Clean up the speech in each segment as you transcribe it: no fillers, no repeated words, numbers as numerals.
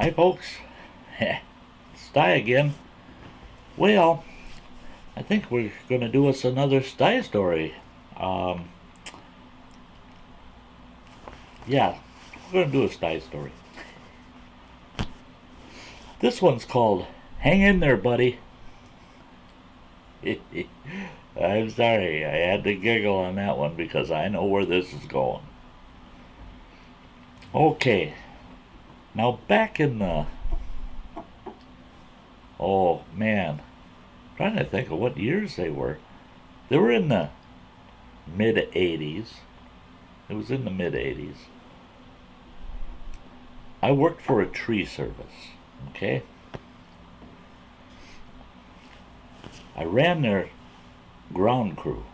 Hi folks, it's Di again. Well, I think we're going to do us another Sty story. Um, yeah, we're going to do a Sty story. This one's called Hang In There, Buddy. I'm sorry, I had to giggle on that one because I know where this is going. Okay, now back in the... Oh man, I'm trying to think of what years they were. They were in the mid 80s. It was in the mid 80s. I worked for a tree service, okay? I ran their ground crew.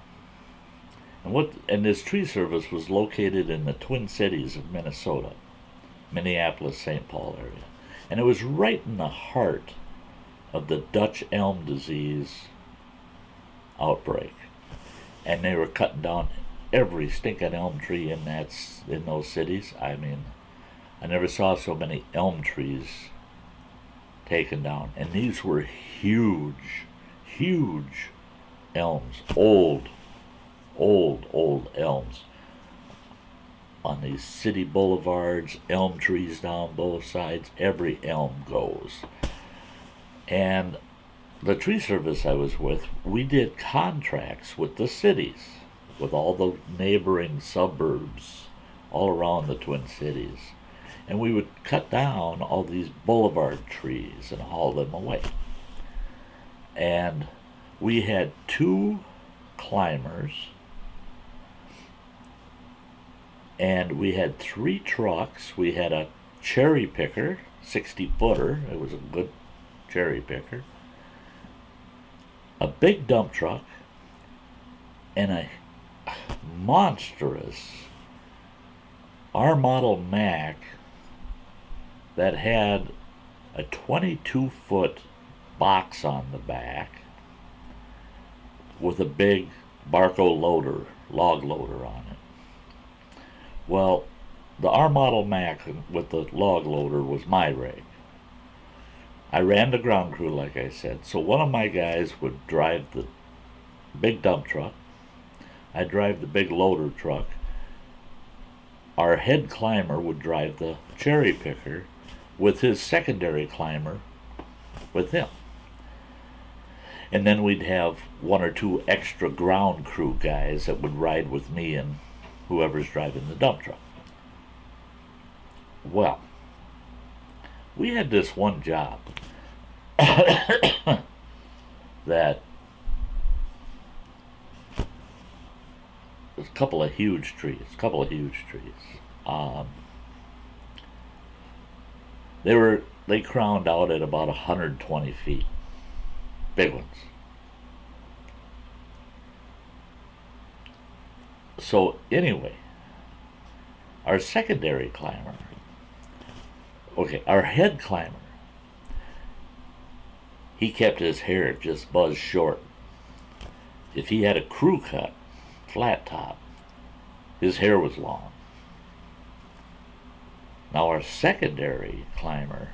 And this tree service was located in the Twin Cities of Minnesota, Minneapolis, St. Paul area. And it was right in the heart of the Dutch elm disease outbreak. And they were cutting down every stinking elm tree in those cities. I mean, I never saw so many elm trees taken down. And these were huge, huge elms, old elms on these city boulevards, elm trees down both sides. Every elm goes. And the tree service I was with, we did contracts with the cities, with all the neighboring suburbs all around the Twin Cities. And we would cut down all these boulevard trees and haul them away. And we had 2 climbers, and we had 3 trucks. We had a cherry picker, 60-footer. It was a good cherry picker. A big dump truck, and a monstrous R model Mack that had a 22-foot box on the back with a big Barco loader, log loader on it. Well, the R model Mack with the log loader was my rig. I ran the ground crew, like I said, so one of my guys would drive the big dump truck. I'd drive the big loader truck. Our head climber would drive the cherry picker with his secondary climber with him. And then we'd have 1 or 2 extra ground crew guys that would ride with me and whoever's driving the dump truck. Well, we had this one job that was a couple of huge trees. They crowned out at about 120 feet. Big ones. So anyway, our secondary climber, our head climber, he kept his hair just buzzed short. If he had a crew cut, flat top, his hair was long. Now our secondary climber,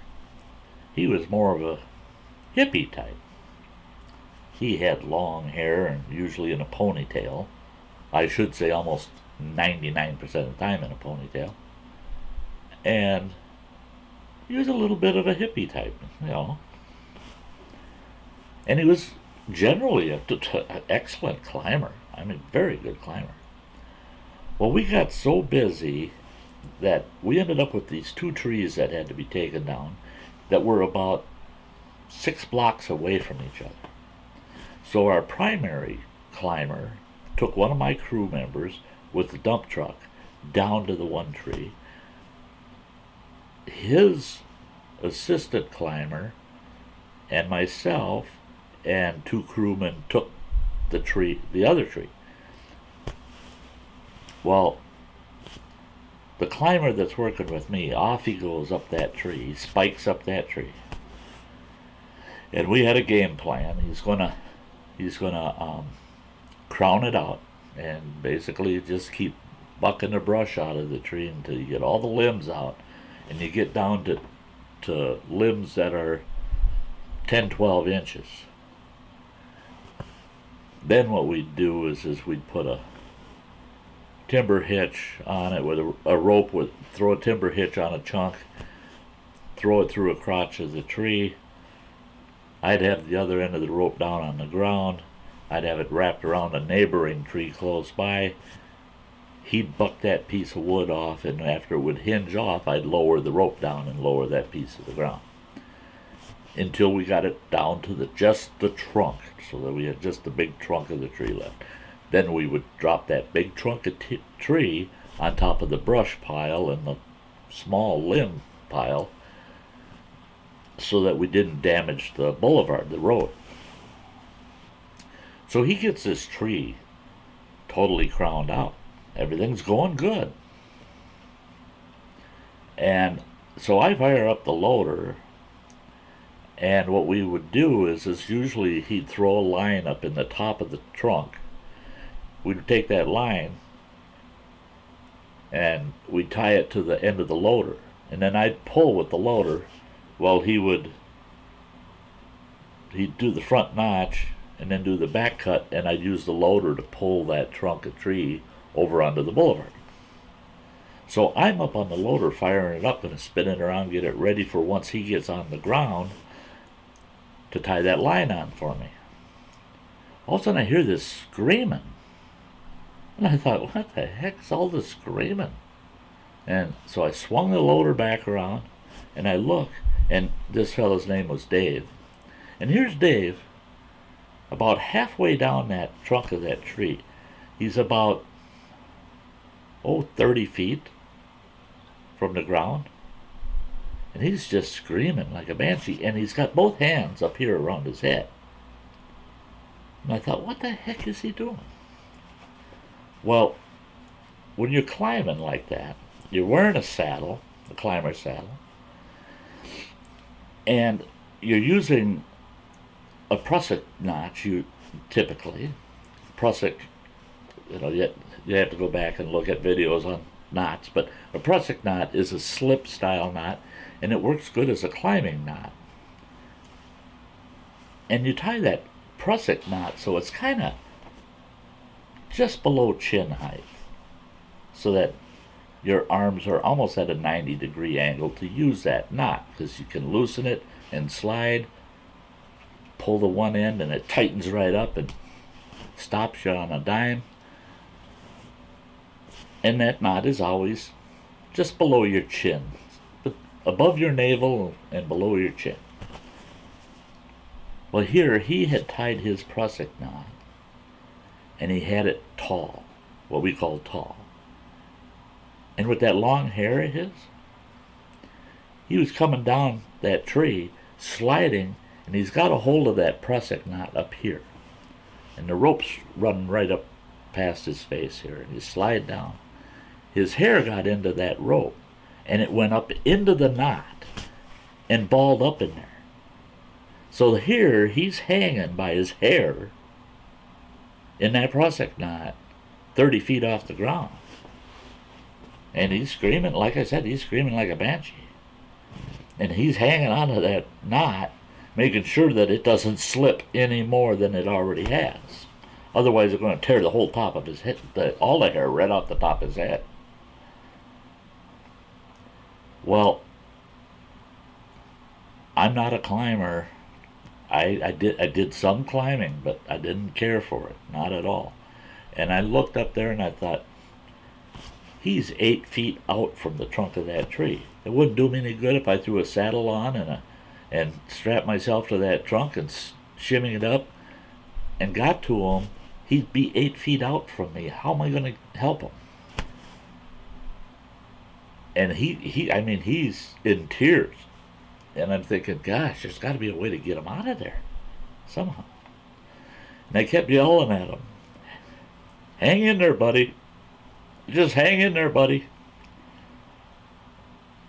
he was more of a hippie type. He had long hair and usually in a ponytail. I should say almost 99% of the time in a ponytail. And he was a little bit of a hippie type, And he was generally an excellent climber. I mean, very good climber. Well, we got so busy that we ended up with these 2 trees that had to be taken down that were about 6 blocks away from each other. So our primary climber took one of my crew members with the dump truck down to the one tree. His assistant climber and myself and 2 crewmen took the other tree. Well, the climber that's working with me, off he goes up that tree. He spikes up that tree. And we had a game plan. He's gonna crown it out and basically just keep bucking the brush out of the tree until you get all the limbs out and you get down to to limbs that are 10, 12 inches. Then what we'd do is we'd put a timber hitch on it with a rope, throw a timber hitch on a chunk, throw it through a crotch of the tree. I'd have the other end of the rope down on the ground. I'd have it wrapped around a neighboring tree close by. He'd buck that piece of wood off, and after it would hinge off, I'd lower the rope down and lower that piece of the ground until we got it down to just the trunk, so that we had just the big trunk of the tree left. Then we would drop that big trunk of tree on top of the brush pile and the small limb pile, so that we didn't damage the boulevard, the road. So he gets this tree totally crowned out. Everything's going good. And so I fire up the loader, and what we would do is usually he'd throw a line up in the top of the trunk. We'd take that line and we'd tie it to the end of the loader, and then I'd pull with the loader while he'd do the front notch and then do the back cut, and I'd use the loader to pull that trunk of tree over onto the boulevard. So I'm up on the loader firing it up and spinning around, get it ready for once he gets on the ground to tie that line on for me. All of a sudden I hear this screaming. And I thought, what the heck's all this screaming? And so I swung the loader back around, and I look, and this fellow's name was Dave. And here's Dave, about halfway down that trunk of that tree. He's about, 30 feet from the ground. And he's just screaming like a banshee, and he's got both hands up here around his head. And I thought, what the heck is he doing? Well, when you're climbing like that, you're wearing a saddle, a climber saddle, and you're using a prusik notch. You typically, prusik, you have to go back and look at videos on knots, but a prusik knot is a slip style knot, and it works good as a climbing knot. And you tie that prusik knot so it's kind of just below chin height, so that your arms are almost at a 90-degree angle to use that knot, because you can loosen it and slide, pull the one end, and it tightens right up and stops you on a dime. And that knot is always just below your chin, but above your navel and below your chin. Well, here he had tied his prusik knot, and he had it tall, what we call tall. And with that long hair of his, he was coming down that tree, sliding, and he's got a hold of that prusik knot up here. And the rope's running right up past his face here, and he's sliding down. His hair got into that rope, and it went up into the knot and balled up in there. So here he's hanging by his hair in that prusik knot 30 feet off the ground. And he's screaming, like I said, he's screaming like a banshee. And he's hanging onto that knot, making sure that it doesn't slip any more than it already has. Otherwise, they're going to tear the whole top of his head, all the hair right off the top of his head. Well, I'm not a climber. I did some climbing, but I didn't care for it, not at all. And I looked up there and I thought, he's 8 feet out from the trunk of that tree. It wouldn't do me any good if I threw a saddle on and strapped myself to that trunk and shimmy it up and got to him. He'd be 8 feet out from me. How am I going to help him? And he's in tears. And I'm thinking, gosh, there's got to be a way to get him out of there somehow. And I kept yelling at him, hang in there, buddy. Just hang in there, buddy.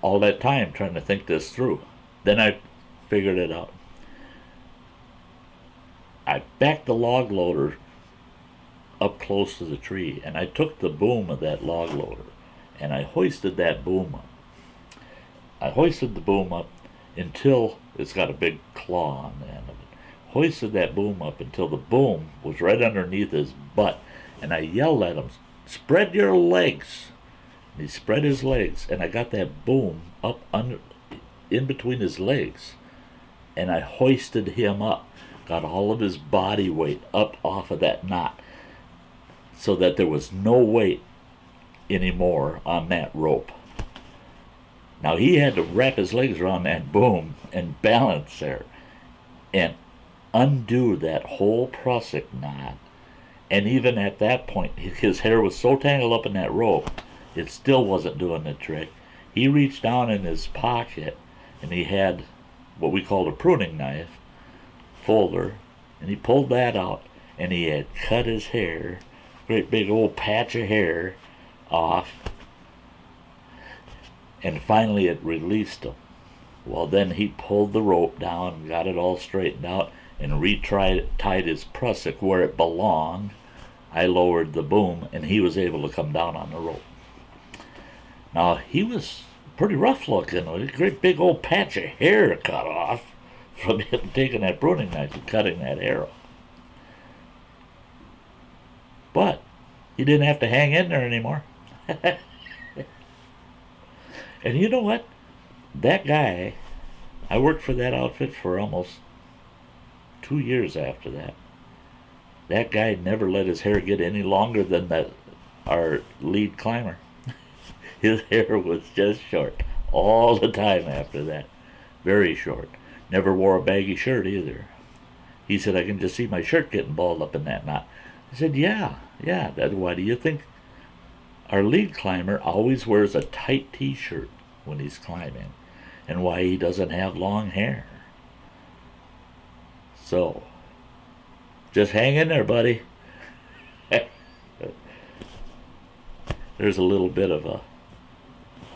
All that time trying to think this through. Then I figured it out. I backed the log loader up close to the tree, and I took the boom of that log loader, and I hoisted that boom up. I hoisted the boom up, until it's got a big claw on the end of it. Hoisted that boom up until the boom was right underneath his butt. And I yelled at him, "Spread your legs." And he spread his legs, and I got that boom up under, in between his legs. And I hoisted him up, got all of his body weight up off of that knot, so that there was no weight anymore on that rope. Now he had to wrap his legs around that boom and balance there and undo that whole prusik knot. And even at that point, his hair was so tangled up in that rope, it still wasn't doing the trick. He reached down in his pocket and he had what we called a pruning knife folder, and he pulled that out and he had cut his hair, great big old patch of hair, off, and finally it released him. Well, then he pulled the rope down, got it all straightened out, and tied his prusik where it belonged. I lowered the boom, and he was able to come down on the rope. Now, he was pretty rough looking, with a great big old patch of hair cut off from him taking that pruning knife and cutting that hair off. But he didn't have to hang in there anymore. And you know what? That guy, I worked for that outfit for almost 2 years after that. That guy never let his hair get any longer than our lead climber. His hair was just short all the time after that. Very short. Never wore a baggy shirt either. He said, "I can just see my shirt getting balled up in that knot." I said, yeah. Why do you think our lead climber always wears a tight t-shirt when he's climbing? And why he doesn't have long hair? So, just hang in there, buddy. There's a little bit of a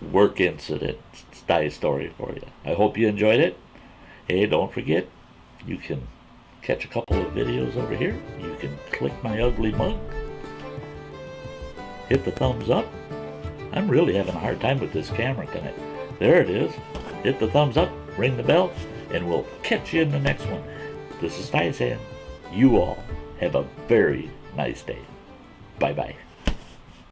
work incident style story for you. I hope you enjoyed it. Hey, don't forget, you can catch a couple of videos over here. You can click my ugly mug. Hit the thumbs up. I'm really having a hard time with this camera connect. There it is. Hit the thumbs up, ring the bell, and we'll catch you in the next one. This is Tyson. You all have a very nice day. Bye-bye.